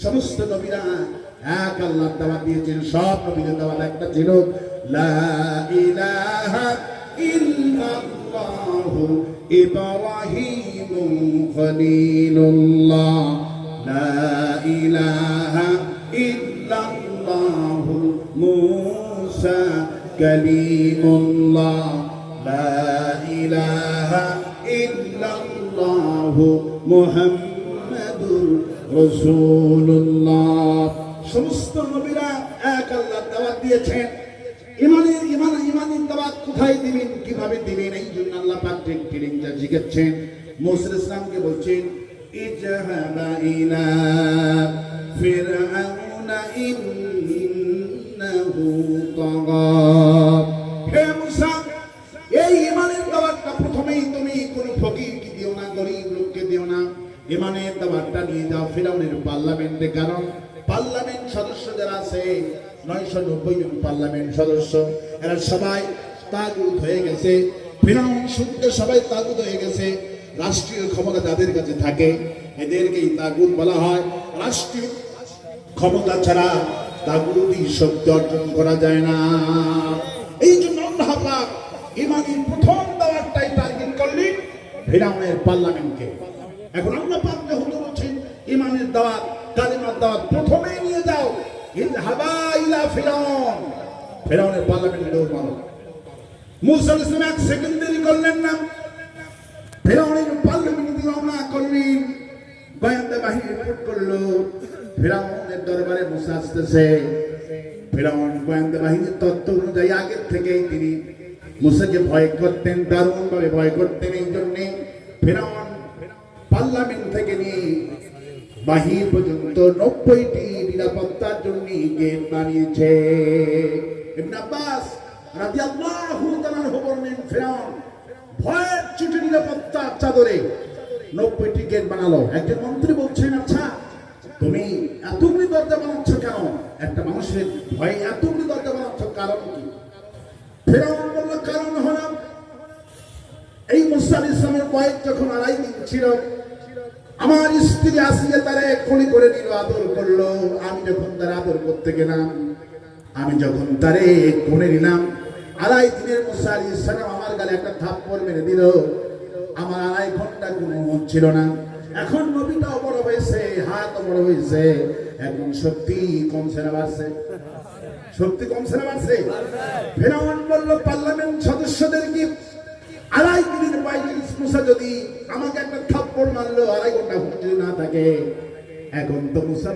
সমস্ত নবীরা এক আল্লাহর দাওয়াত দিয়েছেন। সব নবীদের দাওয়াত একটা ছিল, লা ইলাহা ইল্লাল্লাহু ইব্রাহিমু খলিলুল্লাহ, লা ইলাহা ইল্লাল্লাহু মুসা কালিমুল্লাহ, লা ইলাহা ইল্লাল্লাহু মুহাম্মাদুর রাসূলুল্লাহ। সমস্ত নবীরা এক আল্লাহর দাওয়াত দিয়েছেন। ইমানের দাওয়াত কোথায় দিবেন, কিভাবে দিবেন, এই জন্য আল্লাহ পাক ঠিক যা জিজ্ঞাসছেন। মুসা আলাইহিস সালামকে বলছেন, ইজহাবা ইলা ফিরআউনা ইন্নাহু তাগা। হে মুসা, এই ইমানের দাওয়াতটা প্রথমেই তুমি কোন ফকিরকে দিও না, গরীব লোককে দিও না। ইমানের দাওয়াতটা নিয়ে যাও ফিরআউনের পার্লামেন্টে। কারণ পার্লামেন্ট সদস্য যারা আছে 990 জন পার্লামেন্ট সদস্য, এরা সবাই তাগুত হয়ে গেছে। ফিরআউন শুদ্ধ সবাই তাগুত হয়ে গেছে। রাষ্ট্রীয় ক্ষমতা যাদের কাছে থাকে এদেরকেই তাগুত বলা হয়। রাষ্ট্রীয় ক্ষমতা ছাড়া তাগুতি শক্তি অর্জন করা যায় না। এই জন্য আল্লাহ পাক ইমানের প্রথম দাওয়াতটাই টার্গেট করলেন ফিরআউনের পার্লামেন্টকে। এখন আল্লাহ পাক যখন বলছেন ইমানের দাওয়াত, কালিমার দাওয়াত প্রথমেই নিয়ে যাও, ইযহাবা ইলা ফিরআউন, ফিরআউনের পার্লামেন্টে দৌড় মারো। মুসা আলাইহিস সালাম এক সেকেন্ড দেরি করলেন না, ফিরআউনের পার্লামেন্টে রওনা করলেন। গোয়েন্দা বাহিনী রিপোর্ট করলো ফিরআউনের দরবারে মুসা আসতেছে। ফিরআউন গোয়েন্দা বাহিনীর তথ্য অনুযায়ী আগের থেকেই তিনি মুসাকে ভয় করতেন, দারুণ ভাবে ভয় করতেন। এই জন্যে ফিরআউন পার্লামেন্ট থেকে নিয়ে বাহির পর্যন্ত 90টি নিরাপত্তার জন্য গেট বানিয়েছে। ইবনে আব্বাস রাদিয়াল্লাহু তাআলা বলেন, ফিরআউন ভয়ের চুটি নিরাপত্তার চাদরে 90টি গেট বানালো। একজন মন্ত্রী বলছেন, আচ্ছা তুমি এতগুলি দরজা বানাচ্ছ কেন? একটা মানুষের ভয়ে এতগুলি দরজা বানাচ্ছ, কারণ কি? ফিরআউন বলল, কারণ হলো এই মুসা আলাইহিস সালামের বয়স যখন 2.5 দিন ছিল, আমার স্ত্রী আসিয়া তারে কোলে করে নিল, আদর করলো। আমি যখন তার আদর করতে গেলাম, আমি যখন তারে কোলে নিলাম, 2.5 দিনের মুসা আলাইহিস সালাম আমার গালে একটা থাপ্পড় মেরে দিল। আমার 2.5 ঘন্টা কোনো ঘুম ছিল না। এখন নবীটাও বড় হয়েছে, হাতও বড় হয়েছে, এখন শক্তি কমছে না বাড়ছে? শক্তি কমছে না বাড়ছে? ফিরআউন বলল পার্লামেন্ট সদস্যদের কি 2.5 দিনের বাইরে মুসা যদি আমাকে একটা থাপ্পড় মারলো, 2.5 ঘন্টা ঘুম যদি না থাকে, এখন তো মুসা